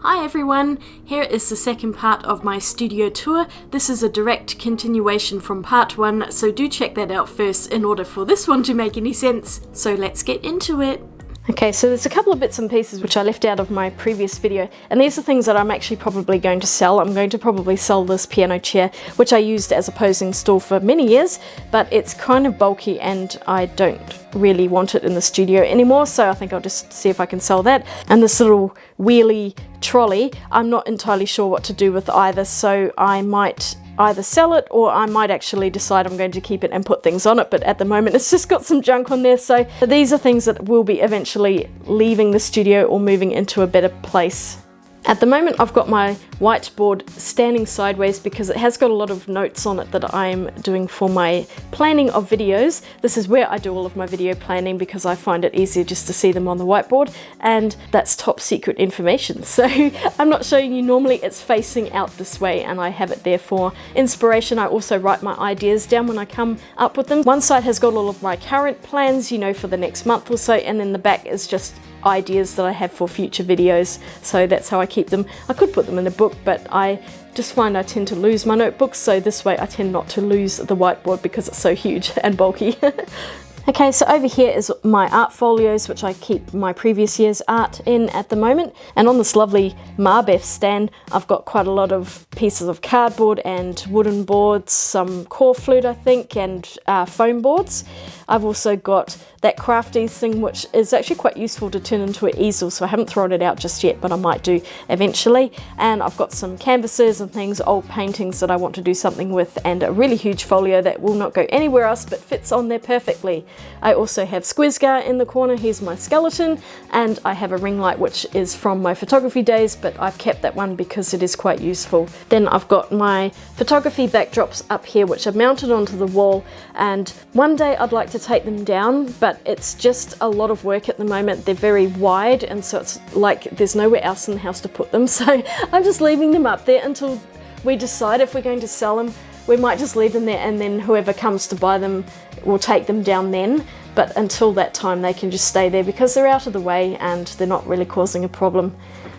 Hi everyone, here is the second part of my studio tour. This is a direct continuation from part 1, so do check that out first in order for this one to make any sense. So let's get into it. Okay, so there's a couple of bits and pieces which I left out of my previous video, and these are things that I'm actually probably going to sell. I'm going to probably sell this piano chair, which I used as a posing stool for many years, but it's kind of bulky and I don't really want it in the studio anymore, so I think I'll just see if I can sell that. And this little wheelie trolley, I'm not entirely sure what to do with either, so I might either sell it or I might actually decide I'm going to keep it and put things on it, but at the moment it's just got some junk on there. So these are things that will be eventually leaving the studio or moving into a better place. At the moment I've got my whiteboard standing sideways because it has got a lot of notes on it that I'm doing for my planning of videos. This is where I do all of my video planning because I find it easier just to see them on the whiteboard, and that's top secret information. So I'm not showing you normally, it's facing out this way and I have it there for inspiration. I also write my ideas down when I come up with them. One side has got all of my current plans, you know, for the next month or so, and then the back is just ideas that I have for future videos, so that's how I keep them. I could put them in a book, but I just find I tend to lose my notebooks, so this way I tend not to lose the whiteboard because it's so huge and bulky. Okay, so over here is my art folios, which I keep my previous year's art in at the moment. And on this lovely Marbeth stand, I've got quite a lot of pieces of cardboard and wooden boards, some core flute I think, and foam boards. I've also got that Crafties thing, which is actually quite useful to turn into an easel, so I haven't thrown it out just yet, but I might do eventually. And I've got some canvases and things, old paintings that I want to do something with, and a really huge folio that will not go anywhere else but fits on there perfectly. I also have Squizgar in the corner, here's my skeleton, and I have a ring light which is from my photography days, but I've kept that one because it is quite useful. Then I've got my photography backdrops up here which are mounted onto the wall, and one day I'd like to take them down, but it's just a lot of work at the moment. They're very wide, and so it's like there's nowhere else in the house to put them, so I'm just leaving them up there until we decide if we're going to sell them. We might just leave them there and then whoever comes to buy them will take them down then, but until that time they can just stay there because they're out of the way and they're not really causing a problem.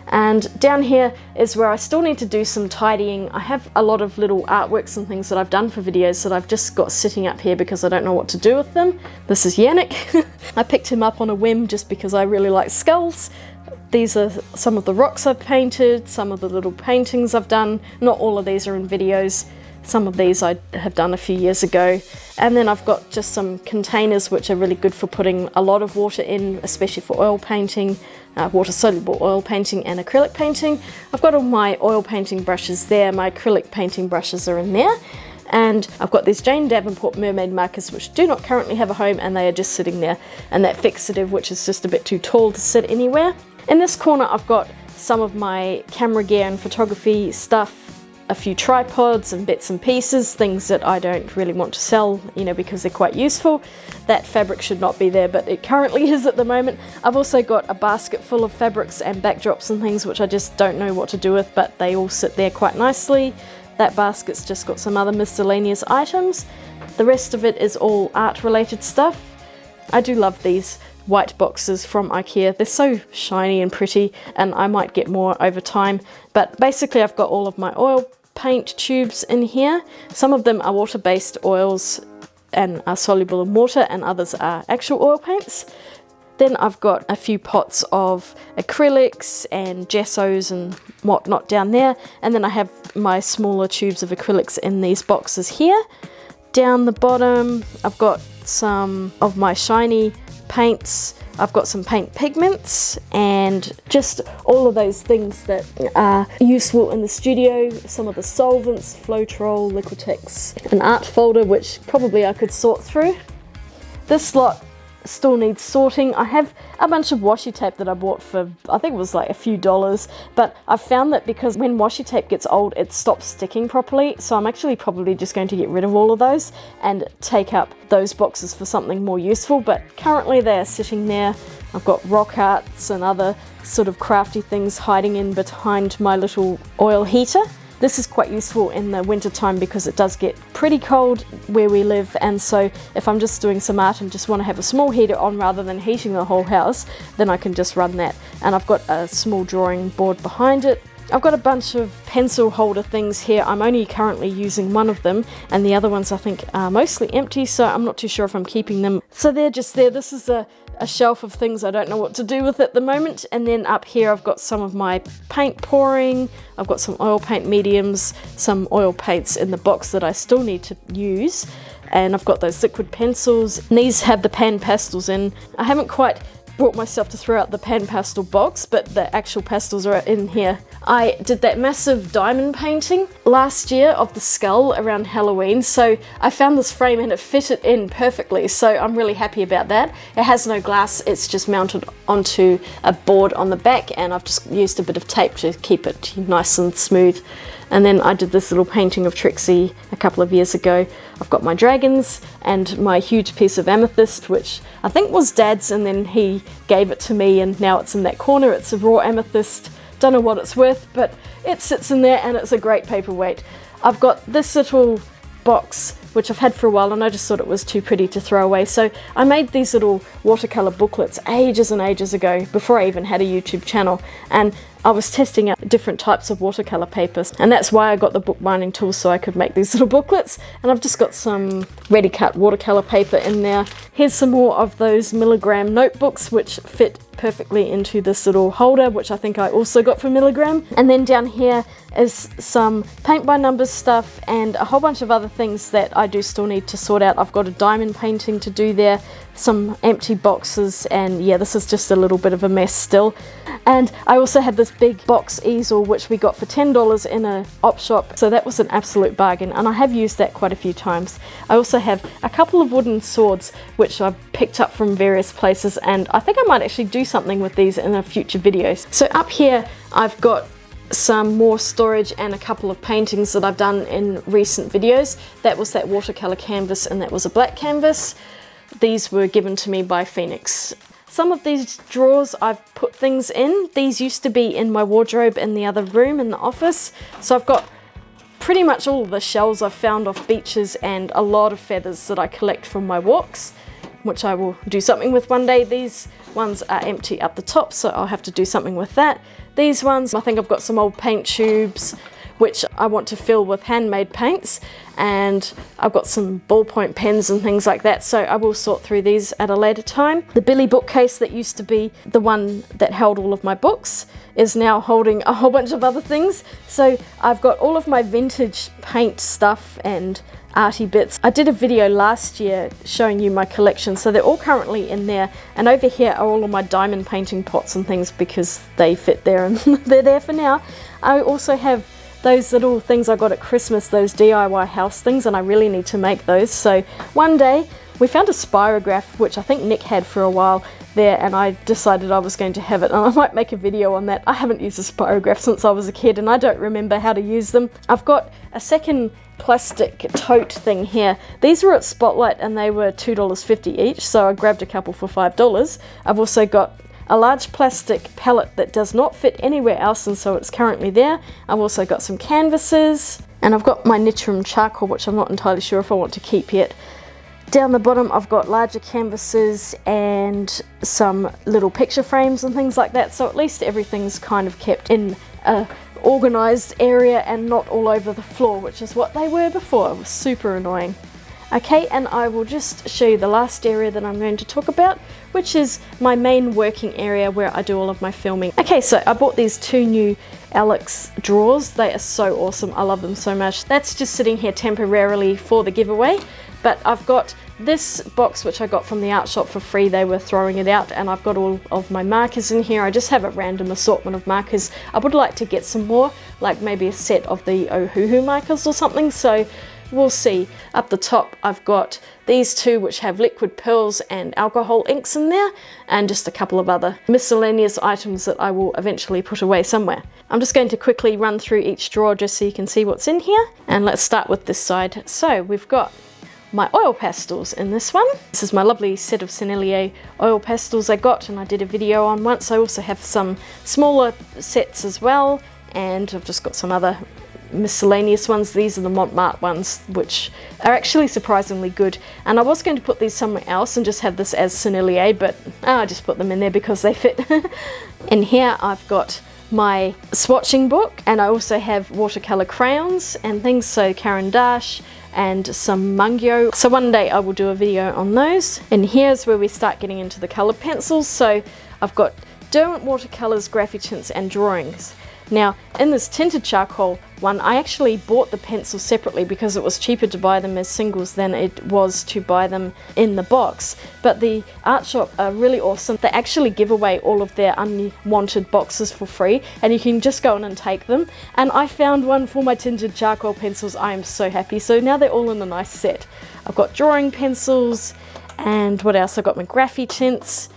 And down here is where I still need to do some tidying. I have a lot of little artworks and things that I've done for videos that I've just got sitting up here because I don't know what to do with them. This is Yannick. I picked him up on a whim just because I really like skulls. These are some of the rocks I've painted, some of the little paintings I've done. Not all of these are in videos. Some of these I have done a few years ago. And then I've got just some containers which are really good for putting a lot of water in, especially for oil painting, water-soluble oil painting and acrylic painting. I've got all my oil painting brushes there, my acrylic painting brushes are in there. And I've got these Jane Davenport mermaid markers which do not currently have a home, and they are just sitting there. And that fixative which is just a bit too tall to sit anywhere. In this corner I've got some of my camera gear and photography stuff, a few tripods and bits and pieces, things that I don't really want to sell, you know, because they're quite useful. That fabric should not be there, but it currently is at the moment. I've also got a basket full of fabrics and backdrops and things which I just don't know what to do with, but they all sit there quite nicely. That basket's just got some other miscellaneous items. The rest of it is all art related stuff. I do love these white boxes from IKEA. They're so shiny and pretty, and I might get more over time. But basically I've got all of my oil paint tubes in here. Some of them are water-based oils and are soluble in water, and others are actual oil paints. Then I've got a few pots of acrylics and gessos and whatnot down there, and then I have my smaller tubes of acrylics in these boxes here. Down the bottom I've got some of my shiny paints, I've got some paint pigments, and just all of those things that are useful in the studio. Some of the solvents, Floetrol, Liquitex, an art folder which probably I could sort through. This lot still needs sorting. I have a bunch of washi tape that I bought for, I think it was like a few dollars, but I've found that because when washi tape gets old it stops sticking properly, so I'm actually probably just going to get rid of all of those and take up those boxes for something more useful, but currently they're sitting there. I've got rock arts and other sort of crafty things hiding in behind my little oil heater. This is quite useful in the winter time because it does get pretty cold where we live, and so if I'm just doing some art and just want to have a small heater on rather than heating the whole house, then I can just run that. And I've got a small drawing board behind it. I've got a bunch of pencil holder things here. I'm only currently using one of them, and the other ones I think are mostly empty, so I'm not too sure if I'm keeping them. So they're just there. This is a shelf of things I don't know what to do with at the moment. And then up here I've got some of my paint pouring. I've got some oil paint mediums, some oil paints in the box that I still need to use, and I've got those liquid pencils, and these have the pan pastels in. I haven't quite brought myself to throw out the pan pastel box, but the actual pastels are in here. I did that massive diamond painting last year of the skull around Halloween, so I found this frame and it fitted in perfectly, so I'm really happy about that. It has no glass, it's just mounted onto a board on the back, and I've just used a bit of tape to keep it nice and smooth. And then I did this little painting of Trixie a couple of years ago. I've got my dragons and my huge piece of amethyst, which I think was Dad's, and then he gave it to me, and now it's in that corner. It's a raw amethyst. Don't know what it's worth, but it sits in there and it's a great paperweight. I've got this little box which I've had for a while, and I just thought it was too pretty to throw away, so I made these little watercolor booklets ages and ages ago, before I even had a YouTube channel, and I was testing out different types of watercolor papers, and that's why I got the bookbinding tool, so I could make these little booklets. And I've just got some ready cut watercolor paper in there. Here's some more of those Milligram notebooks which fit perfectly into this little holder, which I think I also got from Milligram. And then down here is some paint by numbers stuff and a whole bunch of other things that I do still need to sort out. I've got a diamond painting to do there, some empty boxes, and yeah, this is just a little bit of a mess still. And I also had this big box easel which we got for $10 in a op shop, so that was an absolute bargain, and I have used that quite a few times. I also have a couple of wooden swords which I've picked up from various places, and I think I might actually do something with these in a future video. So up here I've got some more storage and a couple of paintings that I've done in recent videos. That was that watercolor canvas, and that was a black canvas. These were given to me by Phoenix. Some of these drawers I've put things in. These used to be in my wardrobe in the other room in the office. So I've got pretty much all of the shells I've found off beaches and a lot of feathers that I collect from my walks, which I will do something with one day. These ones are empty up the top, so I'll have to do something with that. These ones, I think I've got some old paint tubes which I want to fill with handmade paints, and I've got some ballpoint pens and things like that, so I will sort through these at a later time. The Billy bookcase that used to be the one that held all of my books is now holding a whole bunch of other things. So I've got all of my vintage paint stuff and arty bits. I did a video last year showing you my collection, so they're all currently in there, and over here are all of my diamond painting pots and things because they fit there and they're there for now. I also have those little things I got at Christmas, those DIY house things, and I really need to make those. So one day we found a spirograph which I think Nick had for a while there, and I decided I was going to have it, and I might make a video on that. I haven't used a spirograph since I was a kid and I don't remember how to use them. I've got a second plastic tote thing here. These were at Spotlight and they were $2.50 each, so I grabbed a couple for $5. I've also got a large plastic palette that does not fit anywhere else, and so it's currently there. I've also got some canvases, and I've got my Nitram charcoal, which I'm not entirely sure if I want to keep yet. Down the bottom I've got larger canvases and some little picture frames and things like that, so at least everything's kind of kept in a organised area and not all over the floor, which is what they were before. It was super annoying. Okay, and I will just show you the last area that I'm going to talk about, which is my main working area where I do all of my filming. Okay, so I bought these two new Alex drawers. They are so awesome. I love them so much. That's just sitting here temporarily for the giveaway, but I've got this box which I got from the art shop for free. They were throwing it out, and I've got all of my markers in here. I just have a random assortment of markers. I would like to get some more, like maybe a set of the Ohuhu markers or something, so we'll see. Up the top I've got these two which have liquid pearls and alcohol inks in there, and just a couple of other miscellaneous items that I will eventually put away somewhere. I'm just going to quickly run through each drawer just so you can see what's in here, and let's start with this side. So we've got my oil pastels in this one. This is my lovely set of Sennelier oil pastels I got and I did a video on once. I also have some smaller sets as well, and I've just got some other miscellaneous ones. These are the Montmartre ones, which are actually surprisingly good. And I was going to put these somewhere else and just have this as Sennelier, but I just put them in there because they fit. In here I've got my swatching book, and I also have watercolor crayons and things, so Caran d'Ache and some Mungyo. So one day I will do a video on those. And here's where we start getting into the colored pencils. So I've got Derwent watercolors, Graphitints and drawings. Now in this tinted charcoal one, I actually bought the pencils separately because it was cheaper to buy them as singles than it was to buy them in the box. But the art shop are really awesome. They actually give away all of their unwanted boxes for free, and you can just go in and take them. And I found one for my tinted charcoal pencils. I am so happy. So now they're all in a nice set. I've got drawing pencils, and what else? I've got my Graphitints.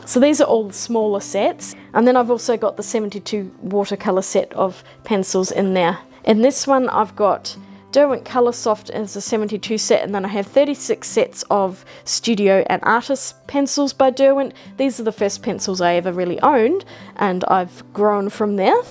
So these are all the smaller sets, and then I've also got the 72 watercolor set of pencils in there. In this one I've got Derwent Coloursoft as a 72 set, and then I have 36 sets of Studio and Artist pencils by Derwent. These are the first pencils I ever really owned, and I've grown from there.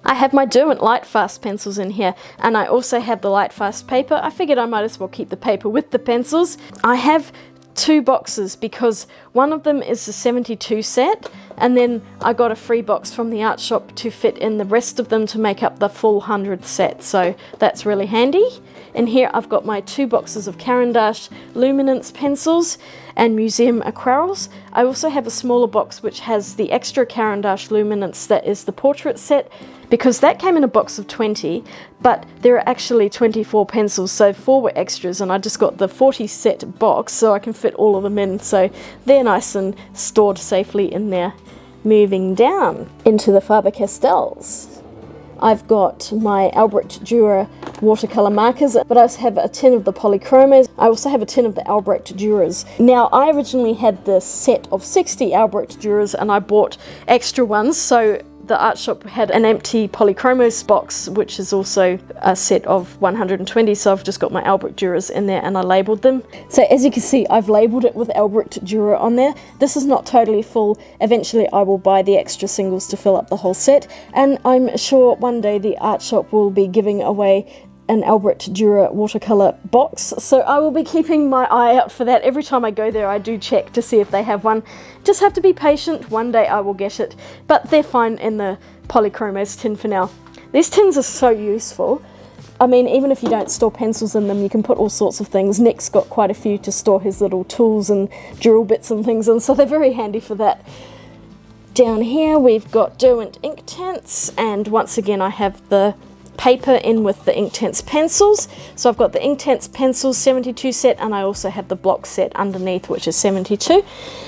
I have my Derwent Lightfast pencils in here, and I also have the Lightfast paper. I figured I might as well keep the paper with the pencils. I have two boxes because one of them is the 72 set, and then I got a free box from the art shop to fit in the rest of them to make up the full 100 set, so that's really handy. In here I've got my two boxes of Caran d'Ache Luminance pencils and Museum Aquarels. I also have a smaller box which has the extra Caran d'Ache Luminance that is the portrait set, because that came in a box of 20, but there are actually 24 pencils, so 4 were extras, and I just got the 40 set box so I can fit all of them in, so they're nice and stored safely in there. Moving down into the Faber-Castells, I've got my Albrecht Dürer watercolor markers, but I also have a tin of the Polychromos. I also have a tin of the Albrecht Dürers. Now, I originally had the set of 60 Albrecht Dürers, and I bought extra ones, so the art shop had an empty Polychromos box, which is also a set of 120, so I've just got my Albrecht Dürers in there and I labelled them. So as you can see, I've labelled it with Albrecht Dürer on there. This is not totally full. Eventually I will buy the extra singles to fill up the whole set, and I'm sure one day the art shop will be giving away an Albrecht Dürer watercolour box, so I will be keeping my eye out for that. Every time I go there I do check to see if they have one. Just have to be patient, one day I will get it, but they're fine in the Polychromos tin for now. These tins are so useful. I mean, even if you don't store pencils in them, you can put all sorts of things. Nick's got quite a few to store his little tools and drill bits and things in, so they're very handy for that. Down here we've got Derwent Inktense, and once again I have the paper in with the Inktense pencils. So I've got the Inktense pencils 72 set, and I also have the block set underneath, which is 72.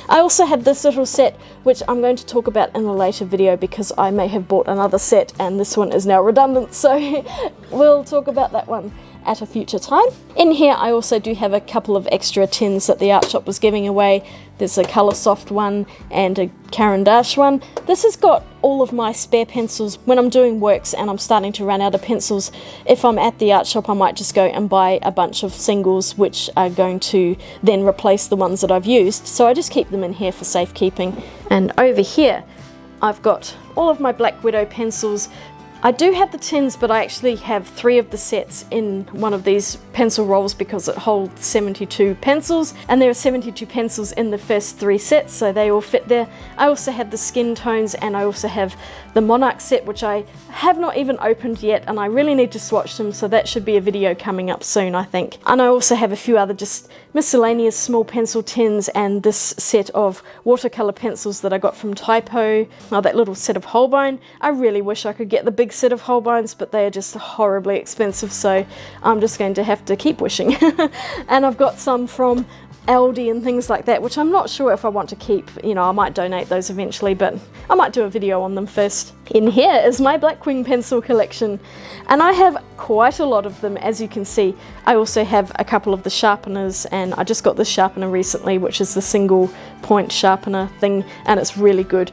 I also have this little set which I'm going to talk about in a later video because I may have bought another set and this one is now redundant, so we'll talk about that one at a future time. In here I also do have a couple of extra tins that the art shop was giving away. There's a Coloursoft one and a Caran d'Ache one. This has got all of my spare pencils. When I'm doing works and I'm starting to run out of pencils, if I'm at the art shop I might just go and buy a bunch of singles which are going to then replace the ones that I've used. So I just keep them in here for safekeeping. And over here I've got all of my Black Widow pencils. I do have the tins, but I actually have 3 of the sets in one of these pencil rolls because it holds 72 pencils, and there are 72 pencils in the first 3 sets, so they all fit there. I also have the skin tones, and I also have the Monarch set, which I have not even opened yet, and I really need to swatch them, so that should be a video coming up soon, I think. And I also have a few other just miscellaneous small pencil tins and this set of watercolor pencils that I got from Typo. Oh, that little set of Holbein. I really wish I could get the big set of Holbeins, but they are just horribly expensive, so I'm just going to have to keep wishing. And I've got some from Aldi and things like that, which I'm not sure if I want to keep. You know, I might donate those eventually, but I might do a video on them first. In here is my Blackwing pencil collection, and I have quite a lot of them, as you can see. I also have a couple of the sharpeners, and I just got this sharpener recently, which is the single point sharpener thing, and it's really good.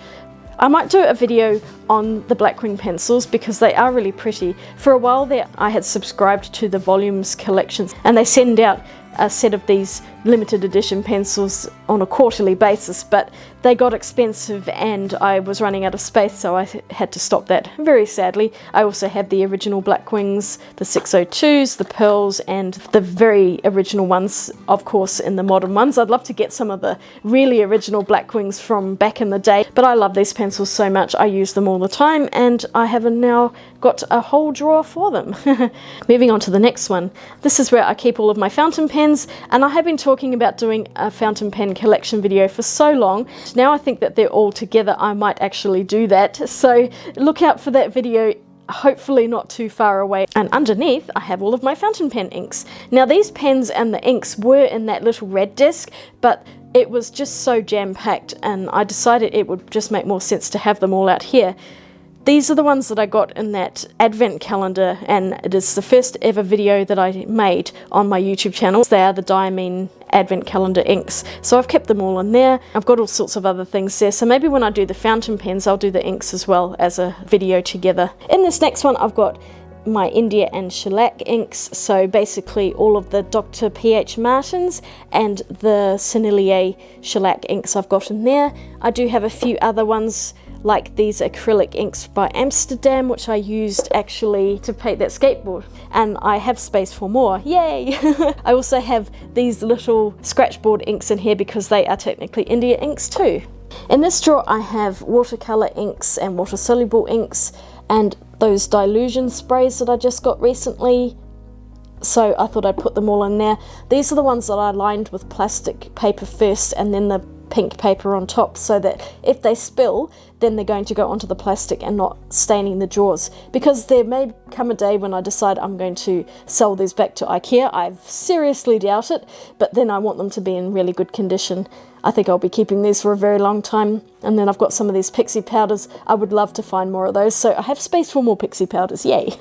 I might do a video on the Blackwing pencils because they are really pretty. For a while there I had subscribed to the Volumes collections, and they send out a set of these limited edition pencils on a quarterly basis, but they got expensive and I was running out of space, so I had to stop that, very sadly. I also have the original Blackwings, the 602s, the Pearls, and the very original ones, of course, in the modern ones. I'd love to get some of the really original Blackwings from back in the day, but I love these pencils so much. I use them all the time, and I have now got a whole drawer for them. Moving on to the next one. This is where I keep all of my fountain pens, and I have been talking about doing a fountain pen collection video for so long. Now I think that they're all together, I might actually do that. So look out for that video, hopefully not too far away. And underneath I have all of my fountain pen inks. Now these pens and the inks were in that little red disc, but it was just so jam-packed, and I decided it would just make more sense to have them all out here. These are the ones that I got in that advent calendar, and it is the first ever video that I made on my YouTube channel. They are the Diamine advent calendar inks, so I've kept them all in there. I've got all sorts of other things there, so maybe when I do the fountain pens I'll do the inks as well as a video together. In this next one I've got my India and shellac inks, so basically all of the Dr. P.H. Martins and the Sennelier shellac inks I've got in there. I do have a few other ones like these acrylic inks by Amsterdam, which I used actually to paint that skateboard, and I have space for more, yay! I also have these little scratchboard inks in here because they are technically India inks too. In this drawer I have watercolour inks and water soluble inks and those dilution sprays that I just got recently, so I thought I'd put them all in there. These are the ones that I lined with plastic paper first and then the pink paper on top, so that if they spill then they're going to go onto the plastic and not staining the drawers, because there may come a day when I decide I'm going to sell these back to IKEA. I seriously doubt it, but then I want them to be in really good condition. I think I'll be keeping these for a very long time. And then I've got some of these pixie powders. I would love to find more of those, so I have space for more pixie powders, yay.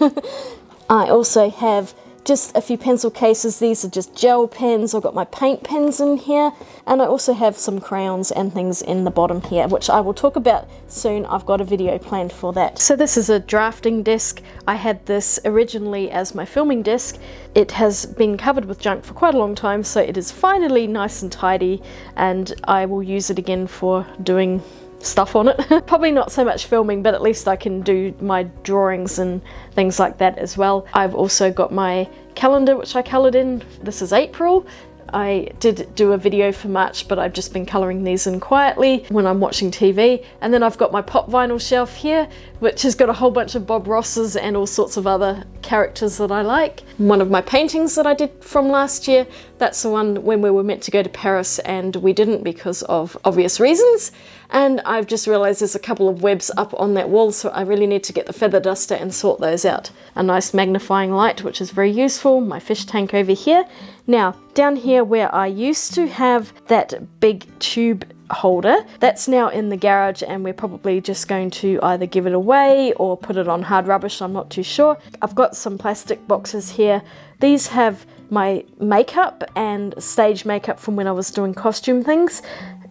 I also have just a few pencil cases. These are just gel pens. I've got my paint pens in here, and I also have some crayons and things in the bottom here, which I will talk about soon. I've got a video planned for that. So this is a drafting desk. I had this originally as my filming desk. It has been covered with junk for quite a long time, so it is finally nice and tidy, and I will use it again for doing stuff on it. Probably not so much filming, but at least I can do my drawings and things like that as well. I've also got my calendar, which I coloured in. This is April. I did do a video for March, but I've just been colouring these in quietly when I'm watching TV. And then I've got my pop vinyl shelf here, which has got a whole bunch of Bob Rosses and all sorts of other characters that I like. One of my paintings that I did from last year, that's the one when we were meant to go to Paris and we didn't because of obvious reasons. And I've just realised there's a couple of webs up on that wall, so I really need to get the feather duster and sort those out. A nice magnifying light, which is very useful. My fish tank over here. Now, down here where I used to have that big tube holder, that's now in the garage, and we're probably just going to either give it away or put it on hard rubbish, I'm not too sure. I've got some plastic boxes here. These have my makeup and stage makeup from when I was doing costume things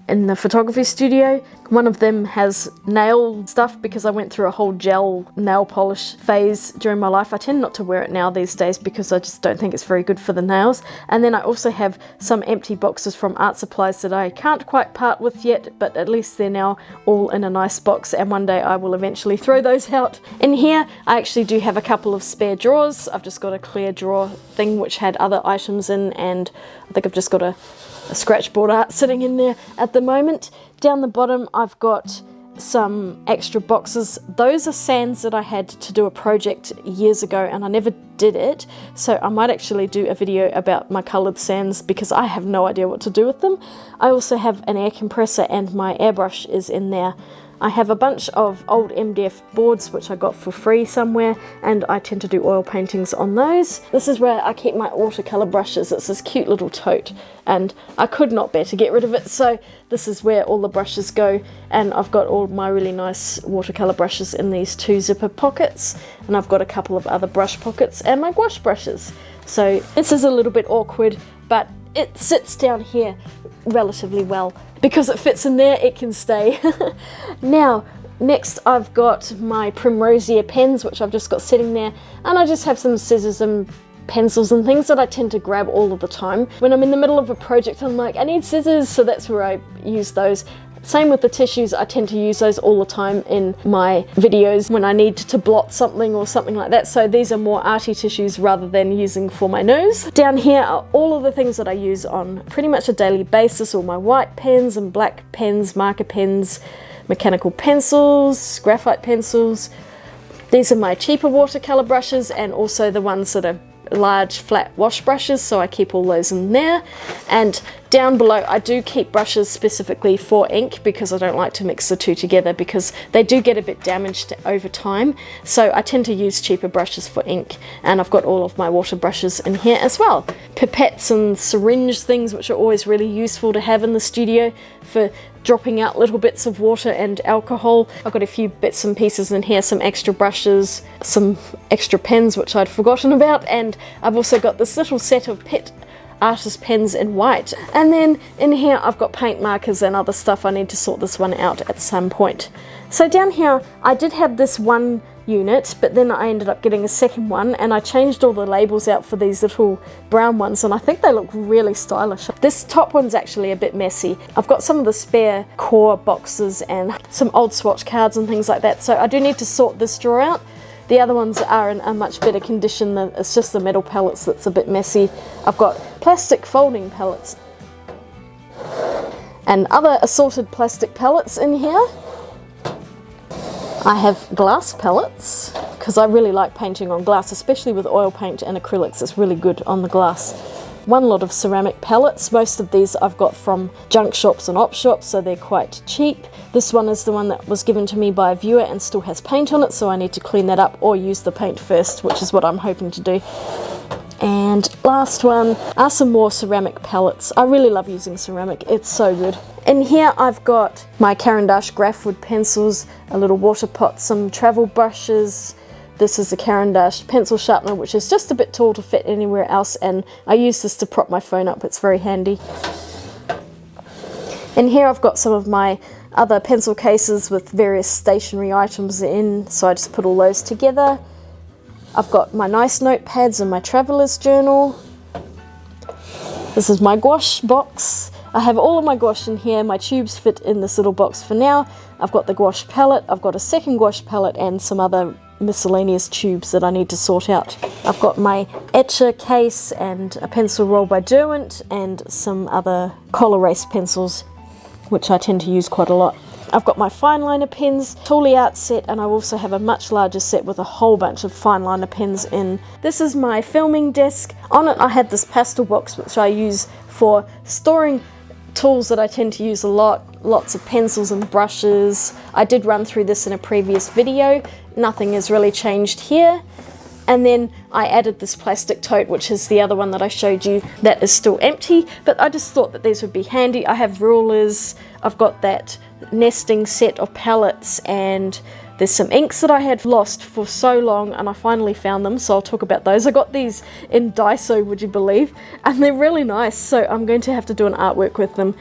in the photography studio. One of them has nail stuff because I went through a whole gel nail polish phase during my life. I tend not to wear it now these days because I just don't think it's very good for the nails. And then I also have some empty boxes from art supplies that I can't quite part with yet, but at least they're now all in a nice box, and one day I will eventually throw those out. In here I actually do have a couple of spare drawers. I've just got a clear drawer thing which had other items in, and I think I've just got a scratchboard art sitting in there at the moment. Down the bottom I've got some extra boxes. Those are sands that I had to do a project years ago and I never did it, so I might actually do a video about my coloured sands because I have no idea what to do with them. I also have an air compressor and my airbrush is in there. I have a bunch of old MDF boards which I got for free somewhere, and I tend to do oil paintings on those. This is where I keep my watercolour brushes. It's this cute little tote and I could not bear to get rid of it, so this is where all the brushes go, and I've got all my really nice watercolour brushes in these 2 zipper pockets, and I've got a couple of other brush pockets and my gouache brushes. So this is a little bit awkward, but it sits down here relatively well. Because it fits in there, it can stay. Now, next I've got my Primrosier pens, which I've just got sitting there, and I just have some scissors and pencils and things that I tend to grab all of the time. When I'm in the middle of a project, I'm like, I need scissors, so that's where I use those. Same with the tissues, I tend to use those all the time in my videos when I need to blot something or something like that. So these are more arty tissues rather than using for my nose. Down here are all of the things that I use on pretty much a daily basis, all my white pens and black pens, marker pens, mechanical pencils, graphite pencils. These are my cheaper watercolor brushes and also the ones that are large flat wash brushes, so I keep all those in there. And down below I do keep brushes specifically for ink because I don't like to mix the two together because they do get a bit damaged over time, so I tend to use cheaper brushes for ink. And I've got all of my water brushes in here as well. Pipettes and syringe things, which are always really useful to have in the studio for dropping out little bits of water and alcohol. I've got a few bits and pieces in here, some extra brushes, some extra pens which I'd forgotten about, and I've also got this little set of Pitt artist pens in white. And then in here I've got paint markers and other stuff. I need to sort this one out at some point. So down here I did have this one unit, but then I ended up getting a second one and I changed all the labels out for these little brown ones, and I think they look really stylish. This top one's actually a bit messy. I've got some of the spare core boxes and some old swatch cards and things like that, so I do need to sort this drawer out. The other ones are in a much better condition. It's just the metal palettes that's a bit messy. I've got plastic folding palettes and other assorted plastic palettes in here. I have glass palettes because I really like painting on glass, especially with oil paint and acrylics. It's really good on the glass. One lot of ceramic palettes. Most of these I've got from junk shops and op shops, so they're quite cheap. This one is the one that was given to me by a viewer and still has paint on it, so I need to clean that up or use the paint first, which is what I'm hoping to do. And last one are some more ceramic palettes. I really love using ceramic, it's so good. In here I've got my Caran d'Ache Graphwood pencils, a little water pot, some travel brushes. This is a Caran d'Ache pencil sharpener, which is just a bit tall to fit anywhere else, and I use this to prop my phone up, it's very handy. In here I've got some of my other pencil cases with various stationery items in, so I just put all those together. I've got my nice notepads and my traveller's journal. This is my gouache box. I have all of my gouache in here. My tubes fit in this little box for now. I've got the gouache palette, I've got a second gouache palette and some other miscellaneous tubes that I need to sort out. I've got my etcher case and a pencil roll by Derwent and some other Col-Erase pencils, which I tend to use quite a lot. I've got my fine liner pens, Toolie Art set, and I also have a much larger set with a whole bunch of fine liner pens in. This is my filming desk. On it I have this pastel box which I use for storing tools that I tend to use a lot, lots of pencils and brushes. I did run through this in a previous video. Nothing has really changed here. And then I added this plastic tote, which is the other one that I showed you that is still empty, but I just thought that these would be handy. I have rulers, I've got that nesting set of palettes, and there's some inks that I had lost for so long and I finally found them, so I'll talk about those. I got these in Daiso, would you believe, and they're really nice, so I'm going to have to do an artwork with them.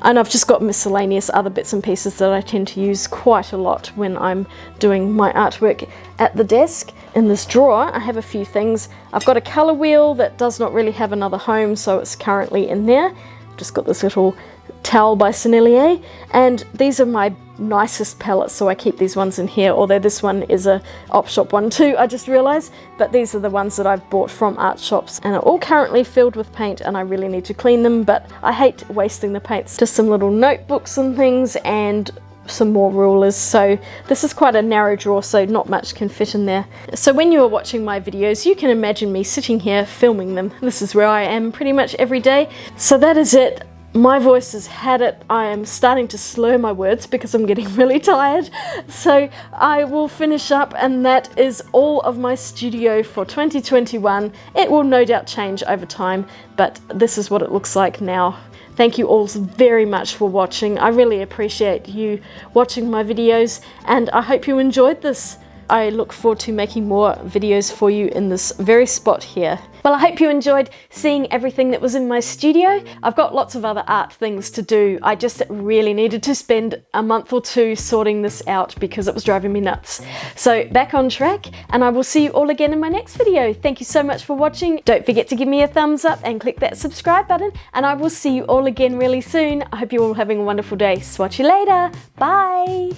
And I've just got miscellaneous other bits and pieces that I tend to use quite a lot when I'm doing my artwork at the desk. In this drawer I have a few things. I've got a colour wheel that does not really have another home, so it's currently in there. Just got this little towel by Sennelier, and these are my nicest palettes, so I keep these ones in here, although this one is a op shop one too, I just realised, but these are the ones that I've bought from art shops and are all currently filled with paint, and I really need to clean them, but I hate wasting the paints. Just some little notebooks and things and some more rulers. So this is quite a narrow drawer, so not much can fit in there. So when you are watching my videos, you can imagine me sitting here filming them. This is where I am pretty much every day. So that is it. My voice has had it. I am starting to slur my words because I'm getting really tired. So I will finish up, and that is all of my studio for 2021. It will no doubt change over time, but this is what it looks like now. Thank you all very much for watching. I really appreciate you watching my videos, and I hope you enjoyed this. I look forward to making more videos for you in this very spot here. Well, I hope you enjoyed seeing everything that was in my studio. I've got lots of other art things to do. I just really needed to spend a month or two sorting this out because it was driving me nuts. So back on track, and I will see you all again in my next video. Thank you so much for watching. Don't forget to give me a thumbs up and click that subscribe button, and I will see you all again really soon. I hope you're all having a wonderful day. Swatch you later. Bye.